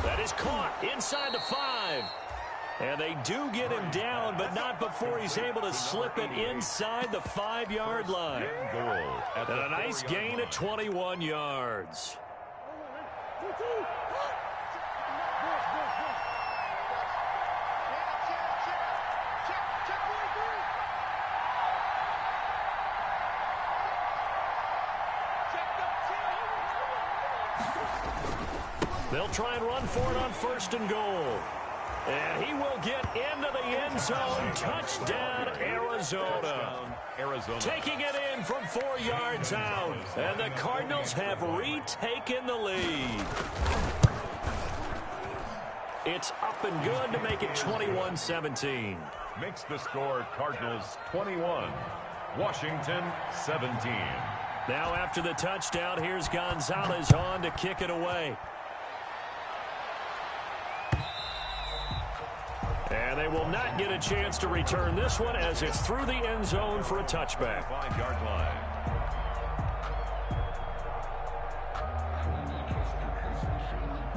That is caught inside the 5. And they do get him down, but not before he's able to slip it inside the 5-yard line. And a nice gain of 21 yards. They'll try and run for it on 1st and goal. And he will get into the end zone. Touchdown, Arizona. Taking it in from 4 yards out. And the Cardinals have retaken the lead. It's up and good to make it 21-17. Makes the score Cardinals 21, Washington 17. Now after the touchdown, here's Gonzalez on to kick it away. And they will not get a chance to return this one as it's through the end zone for a touchback. 5-yard line.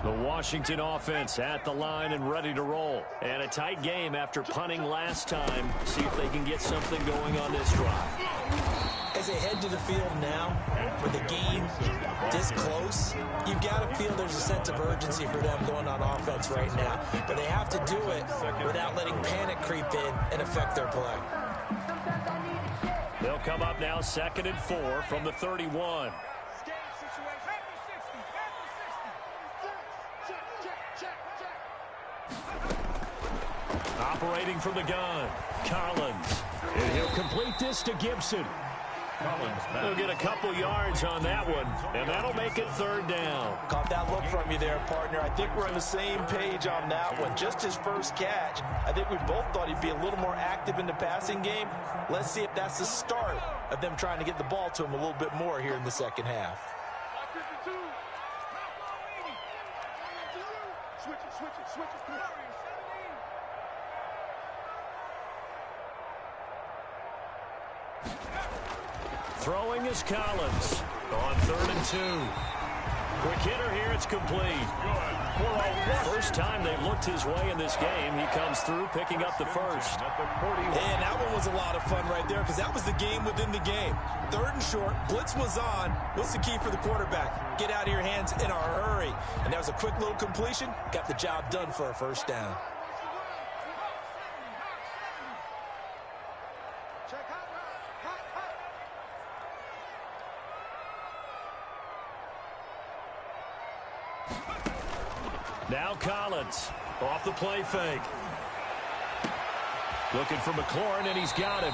The Washington offense at the line and ready to roll. And a tight game after punting last time. See if they can get something going on this drive. As they head to the field now, with the game this close, you've got to feel there's a sense of urgency for them going on offense right now. But they have to do it without letting panic creep in and affect their play. They'll come up now 2nd and 4 from the 31. Operating from the gun, Collins. And he'll complete this to Gibson. He'll get a couple yards on that one, and that'll make it 3rd down. Caught that look from you there, partner. I think we're on the same page on that one. Just his first catch. I think we both thought he'd be a little more active in the passing game. Let's see if that's the start of them trying to get the ball to him a little bit more here in the second half. Switch it. Throwing is Collins on 3rd and 2. Quick hitter here, it's complete. First time they've looked his way in this game. He comes through picking up the first. And that one was a lot of fun right there because that was the game within the game. 3rd and short, blitz was on. What's the key for the quarterback? Get out of your hands in a hurry. And that was a quick little completion. Got the job done for a first down. Now Collins off the play fake. Looking for McLaurin, and he's got him.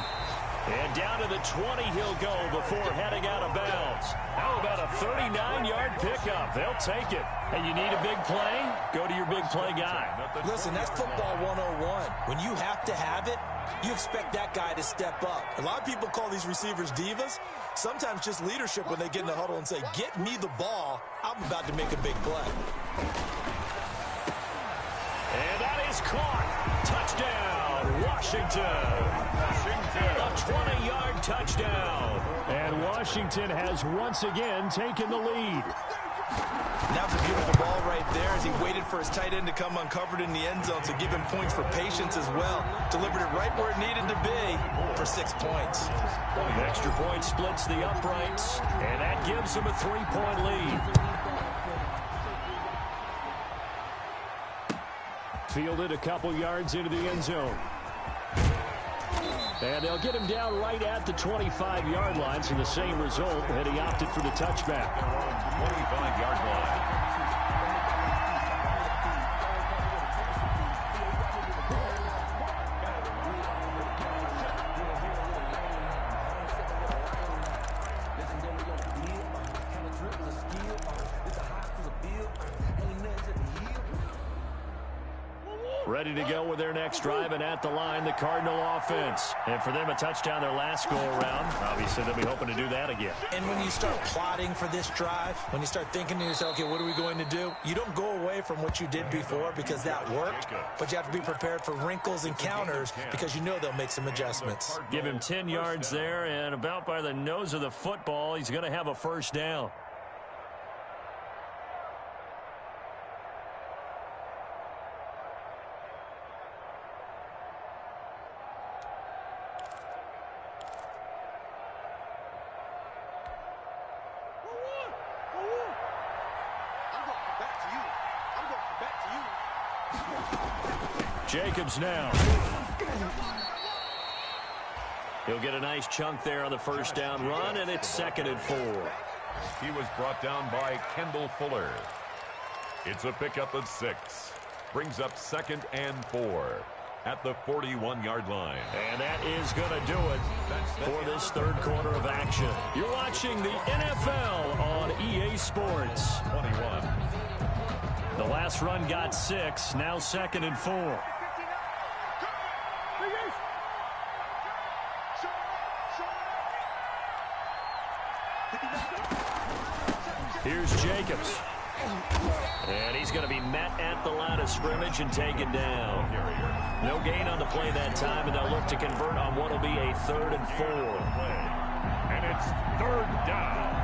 And down to the 20 he'll go before heading out of bounds. How about a 39-yard pickup? They'll take it. And you need a big play? Go to your big play guy. Listen, that's football 101. When you have to have it, you expect that guy to step up. A lot of people call these receivers divas. Sometimes just leadership when they get in the huddle and say, get me the ball. I'm about to make a big play. And that is caught. Touchdown, Washington. A 20-yard touchdown. And Washington has once again taken the lead. That was a beautiful ball right there as he waited for his tight end to come uncovered in the end zone to give him points for patience as well. Delivered it right where it needed to be for 6 points. The extra point splits the uprights, and that gives him a 3-point lead. Fielded a couple yards into the end zone. And they'll get him down right at the 25-yard line, so the same result, and he opted for the touchback. 25-yard line. Ready to go with their next drive, and at the line, the Cardinal offense. And for them, a touchdown their last go-around. Obviously, they'll be hoping to do that again. And when you start plotting for this drive, when you start thinking to yourself, okay, what are we going to do? You don't go away from what you did before because that worked, but you have to be prepared for wrinkles and counters because you know they'll make some adjustments. Give him 10 yards there, and about by the nose of the football, he's going to have a first down. Jacobs now. He'll get a nice chunk there on the first down run, and it's 2nd and 4. He was brought down by Kendall Fuller. It's a pickup of 6. Brings up 2nd and 4 at the 41-yard line. And that is going to do it for this third quarter of action. You're watching the NFL on EA Sports. 21. The last run got 6, now 2nd and 4. Here's Jacobs. And he's going to be met at the line of scrimmage and taken down. No gain on the play that time, and they'll look to convert on what will be a 3rd and 4. And it's 3rd down.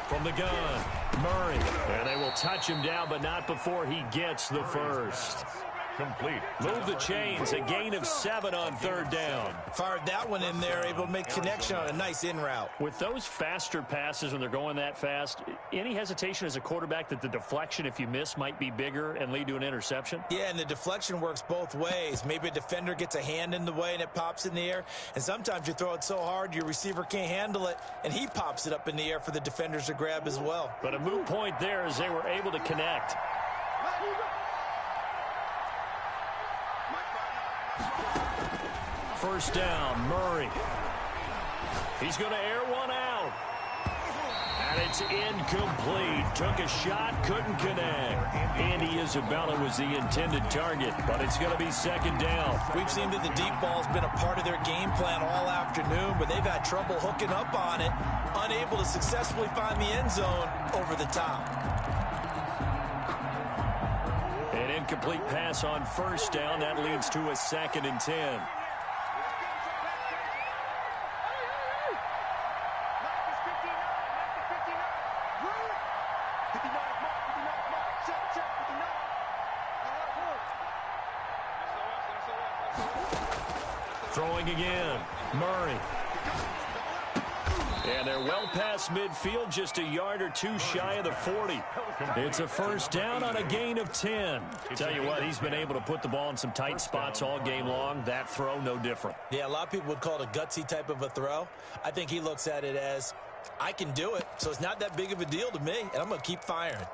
From the gun, Murray. And they will touch him down, but not before he gets the first. Complete. Move the chains. A gain of 7 on 3rd down. Fired that one in there, able to make connection on a nice in route. With those faster passes when they're going that fast, any hesitation as a quarterback that the deflection, if you miss, might be bigger and lead to an interception? Yeah, and the deflection works both ways. Maybe a defender gets a hand in the way and it pops in the air. And sometimes you throw it so hard your receiver can't handle it, and he pops it up in the air for the defenders to grab as well. But a moot point there as they were able to connect. First down, Murray. He's going to air one out. And it's incomplete. Took a shot, couldn't connect. Andy Isabella was the intended target, but it's going to be 2nd down. We've seen that the deep ball's been a part of their game plan all afternoon, but they've had trouble hooking up on it, unable to successfully find the end zone over the top. An incomplete pass on 1st down. That leads to a 2nd and 10. Throwing again, Murray. And they're well past midfield, just a yard or 2 shy of the 40. It's a 1st down on a gain of 10. Tell you what, he's been able to put the ball in some tight spots all game long. That throw, no different. Yeah, a lot of people would call it a gutsy type of a throw. I think he looks at it as, I can do it, so it's not that big of a deal to me, and I'm going to keep firing.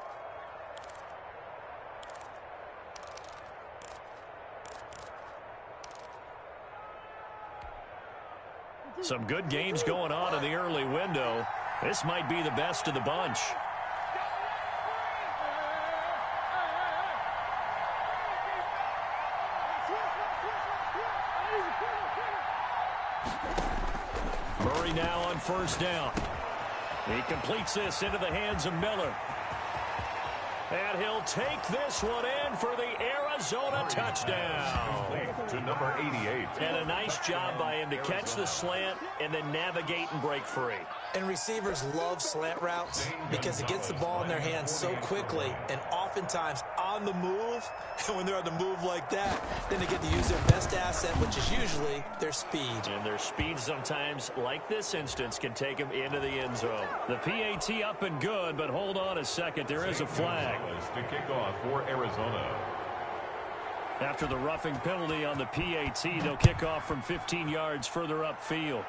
Some good games going on in the early window. This might be the best of the bunch. Murray now on 1st down. He completes this into the hands of Miller. And he'll take this one in for the Arizona touchdown. To number 88. And a nice job by him to catch the slant and then navigate and break free. And receivers love slant routes because it gets the ball in their hands so quickly and oftentimes on the move. And when they're on the move like that, then they get to use their best asset, which is usually their speed. And their speed sometimes, like this instance, can take them into the end zone. The PAT up and good, but hold on a second. There is a flag. To kick off for Arizona. After the roughing penalty on the PAT, they'll kick off from 15 yards further upfield.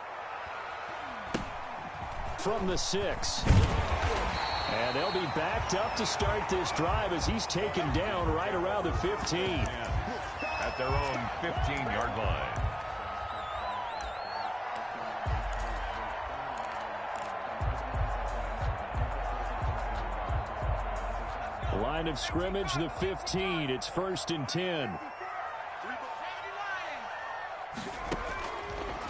From the 6. And they'll be backed up to start this drive as he's taken down right around the 15. At their own 15-yard line. Line of scrimmage, the 15. It's 1st and 10.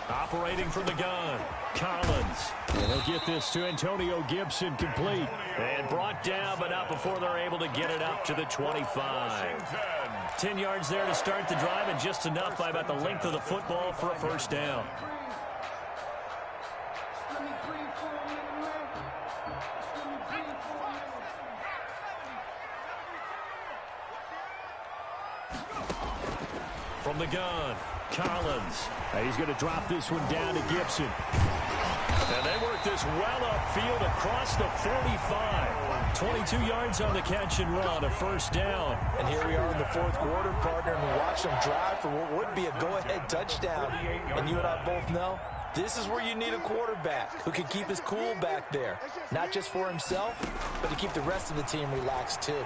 Operating from the gun, Collins. And they'll get this to Antonio Gibson, complete. And brought down, but not before they're able to get it up to the 25. 10 yards there to start the drive, and just enough by about the length of the football for a 1st down. From the gun, Collins. He's going to drop this one down to Gibson. And they work this well upfield across the 45. 22 yards on the catch and run, a first down. And here we are in the fourth quarter, partner, and we watch them drive for what would be a go-ahead touchdown. And you and I both know this is where you need a quarterback who can keep his cool back there. Not just for himself, but to keep the rest of the team relaxed too.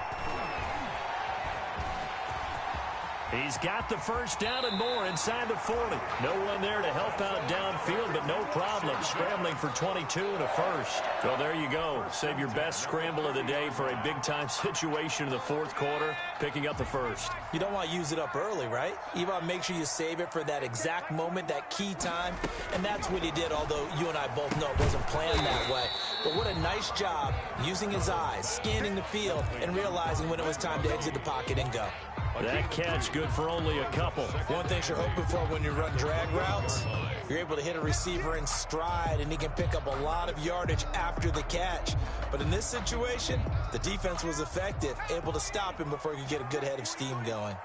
He's got the first down and more inside the 40. No one there to help out downfield, but no problem. Scrambling for 22 and a first. So there you go. Save your best scramble of the day for a big-time situation in the fourth quarter, picking up the first. You don't want to use it up early, right? You want to make sure you save it for that exact moment, that key time. And that's what he did, although you and I both know it wasn't planned that way. But what a nice job using his eyes, scanning the field, and realizing when it was time to exit the pocket and go. That catch good for only a couple. One thing you're hoping for when you run drag routes, you're able to hit a receiver in stride, and he can pick up a lot of yardage after the catch. But in this situation, the defense was effective, able to stop him before he could get a good head of steam going.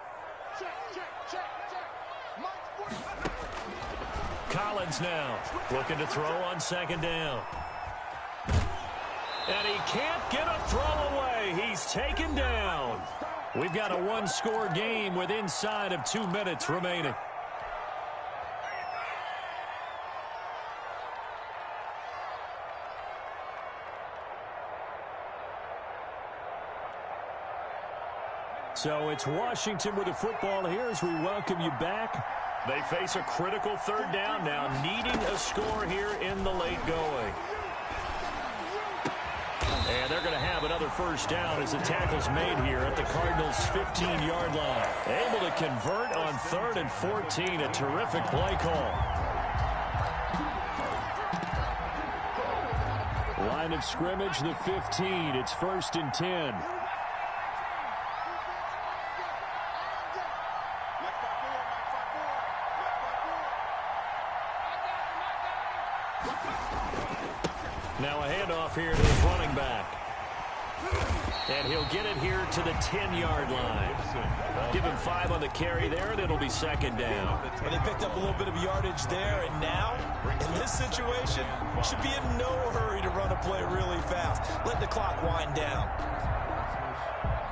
Collins now looking to throw on second down. And he can't get a throw away. He's taken down. We've got a one-score game with inside of 2 minutes remaining. So it's Washington with the football here as we welcome you back. They face a critical third down now, needing a score here in the late going. And they're going to have another first down as the tackle's made here at the Cardinals' 15-yard line. Able to convert on 3rd and 14. A terrific play call. Line of scrimmage, the 15. It's 1st and 10. Now a handoff here to his running back. And he'll get it here to the 10-yard line. Give him 5 on the carry there, and it'll be second down. And they picked up a little bit of yardage there, and now, in this situation, should be in no hurry to run a play really fast. Let the clock wind down.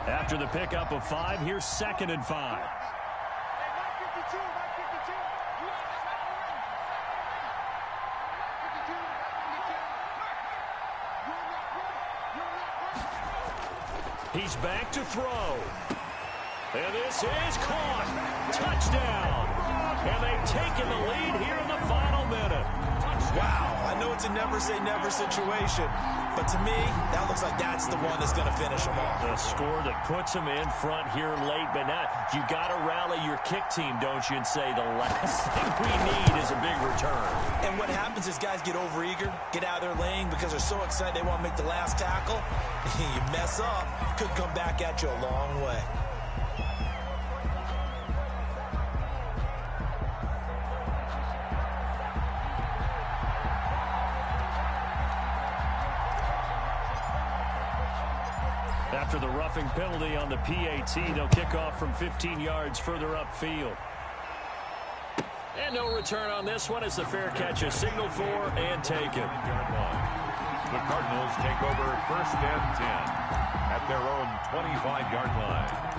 After the pickup of 5, here's 2nd and 5. He's back to throw. And this is caught. Touchdown. And they've taken the lead here in the final minute. Wow, I know it's a never-say-never situation, but to me, that looks like that's the one that's going to finish them off. The score that puts them in front here late, but now you got to rally your kick team, don't you, and say the last thing we need is a big return. And what happens is guys get overeager, get out of their lane because they're so excited they want to make the last tackle. You mess up, could come back at you a long way. After the roughing penalty on the PAT, they'll kick off from 15 yards further upfield. And no return on this one as the fair catch is signaled for and taken. The Cardinals take over 1st and 10 at their own 25-yard line.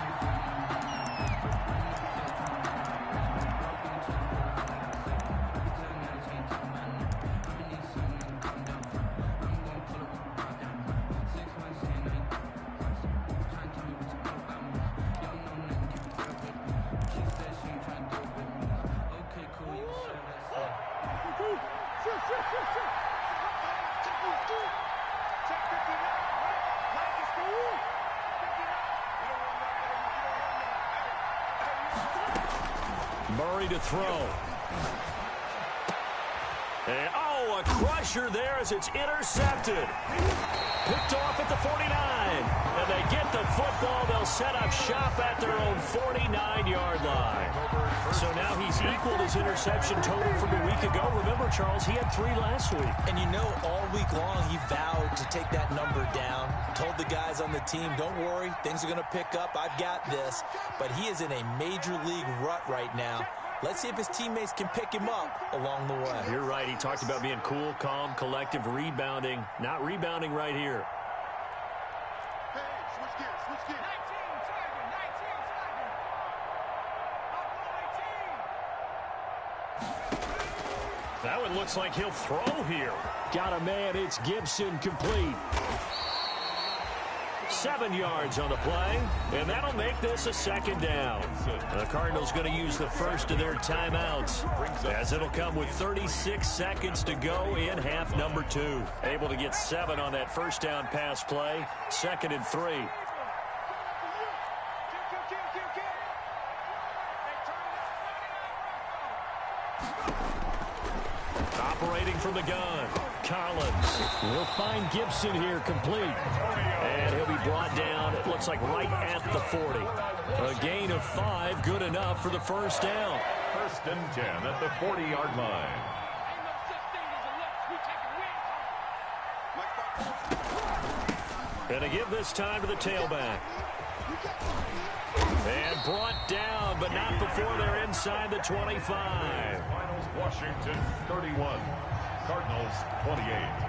Murray to throw. And, oh, Oh, a crusher there as it's intercepted. Picked off at the 49. And they get the football. They'll set up shop at their own 49-yard line. So now he's equaled his interception total from a week ago. Remember, Charles, he had 3 last week. And you know, all week long he vowed to take that number down. Told the guys on the team, don't worry, things are going to pick up. I've got this. But he is in a major league rut right now. Let's see if his teammates can pick him up along the way. You're right. He talked about being cool, calm, collective, rebounding. Not rebounding right here. Hey, switch gears, switch gears. 19 target. That one looks like he'll throw here. Got a man. It's Gibson, complete. 7 yards on the play, and that'll make this a 2nd down. The Cardinals going to use the first of their timeouts, as it'll come with 36 seconds to go in half number 2. Able to get 7 on that first down pass play. 2nd and 3. Operating from the gun, Collins. We'll find Gibson here, complete. And he'll be brought down, it looks like right at the 40. A gain of 5, good enough for the first down. 1st and 10 at the 40-yard line. And to give this time to the tailback. And brought down, but not before they're inside the 25. Finals, Washington 31, Cardinals 28.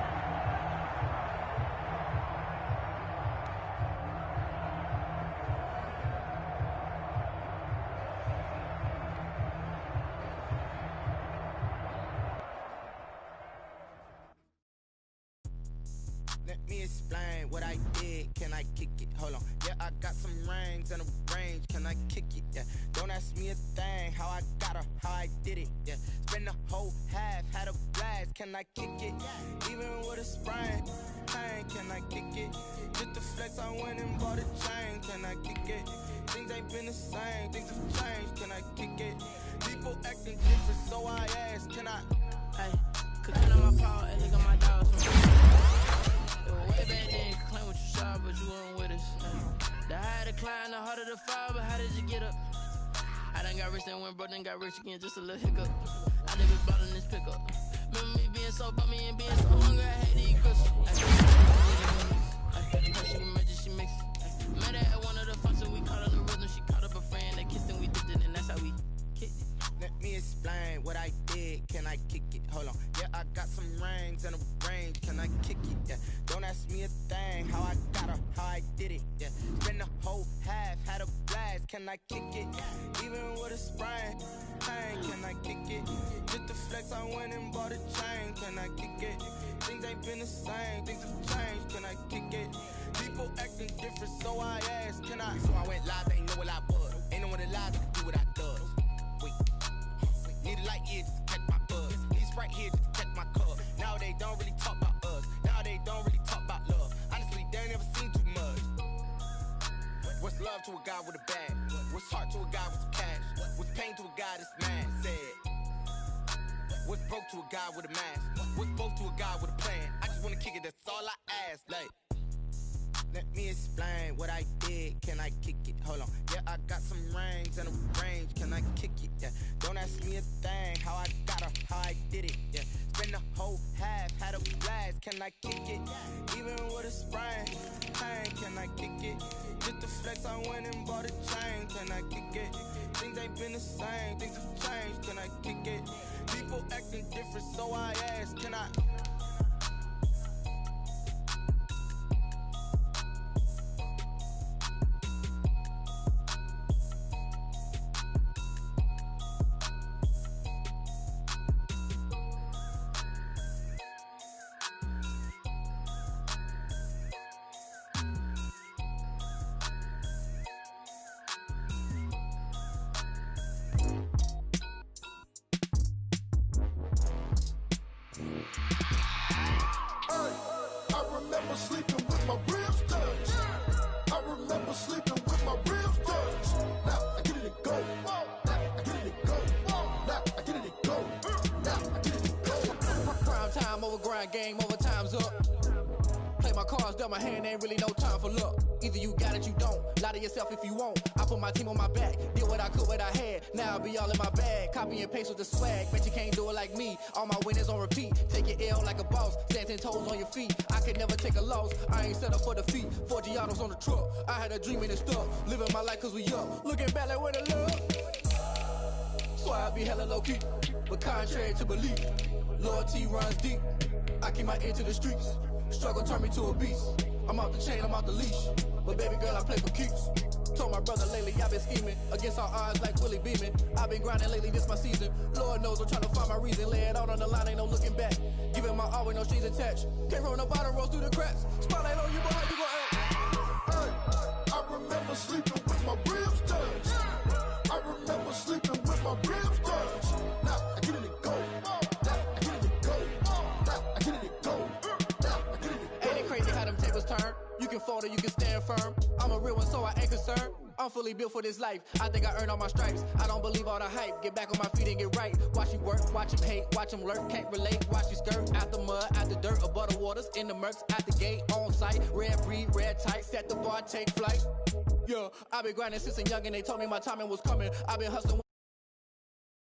Let me explain what I did. Can I kick it? Hold on. Yeah, I got some rings and a range. Can I kick it? Yeah. Don't ask me a thing. How I got her, how I did it. Yeah. Spend the whole half, had a blast. Can I kick it? Even with a sprain. Pain, can I kick it? Just the flex, I went and bought a chain. Can I kick it? Things ain't been the same. Things have changed. Can I kick it? People acting different, so I ask. Can I? Hey, could count on my power and look at my dogs. Way back then, claim what you saw, but you weren't with us. The higher the climb, the harder the fall, but how did you get up? I done got rich and went broke, then got rich again, just a little hiccup. I never bought in this pickup. Remember me being so bummy and being so hungry, I had to eat grits. She made it, she mixed it. Met her at one of the functions, we caught her the rhythm, she caught up a friend, they kissed and we dipped it, and that's how we kicked it. Let me explain what I did. Can I kick it? Hold on. Yeah, I got some rings and a range. Can I kick it? Yeah. Don't ask me a thing. How I got her, how I did it. Yeah. Spend the whole half, had a blast. Can I kick it? Even with a sprain. Pain, can I kick it? Just the flex, I went and bought a chain. Can I kick it? Things ain't been the same. Things have changed. Can I kick it? People acting different, so I asked. Can I? Before I went live, they ain't know what I was. Ain't no one alive that could do what I does. Wait. Need a light here just to catch my buzz. Need Sprite here just to catch my cup. Now they don't really talk about us. Now they don't really talk about love. Honestly, they ain't never seen too much. What's love to a guy with a bag? What's heart to a guy with some cash? What's pain to a guy that's mad? Said. What's broke to a guy with a mask? What's both to a guy with a plan? I just wanna kick it, that's all I ask. Like, let me explain what I did. Can I kick it? Hold on. Yeah, I got some rings and a range. Can I kick it? Yeah. Don't ask me a thing. How I got her, how I did it. Yeah. Spend the whole half, had a blast. Can I kick it? Even with a sprain. Pain, can I kick it? Just the flex, I went and bought a chain. Can I kick it? Things ain't been the same. Things have changed. Can I kick it? People acting different, so I ask. Can I? game over, time's up. Play my cards, dealt my hand, ain't really no time for luck. Either you got it, you don't. Lie to yourself if you won't. I put my team on my back, did what I could, what I had. Now I'll be all in my bag, copy and paste with the swag. Bet you can't do it like me, all my winners on repeat. Take your L like a boss, stand 10 toes on your feet. I could never take a loss, I ain't set up for defeat. 4 Giannos on the truck, I had a dream and it stuck. Living my life cause we up, looking back like where the love. So I be hella low key, but contrary to belief, loyalty runs deep. I keep my ear to the streets. Struggle turned me to a beast. I'm off the chain, I'm off the leash. But baby girl, I play for keeps. Told my brother lately, I've been scheming against all odds like Willie Beeman. I've been grinding lately, this my season. Lord knows I'm trying to find my reason. Lay it out on the line, ain't no looking back. Giving my all with no strings attached. Came from the bottom, rose through the cracks. Spotlight on you, boy, how you gon' act? Hey, I remember sleeping with my ribs touched. I remember sleeping with my ribs touched. Now I get it and go. Now I get it and go. Now I get it and go. Ain't it crazy how them tables turn? You can fold or you can stand firm. I'm a real one, so I ain't concerned. I'm fully built for this life. I think I earned all my stripes. I don't believe all the hype. Get back on my feet and get right. Watch you work, watch him hate, watch him lurk. Can't relate, watch you skirt. Out the mud, out the dirt, above the waters, in the murks, out the gate, on site. Red breed, red tight, set the bar, take flight. Yeah, I've been grinding since a youngin'. They told me my timing was coming. I've been hustling.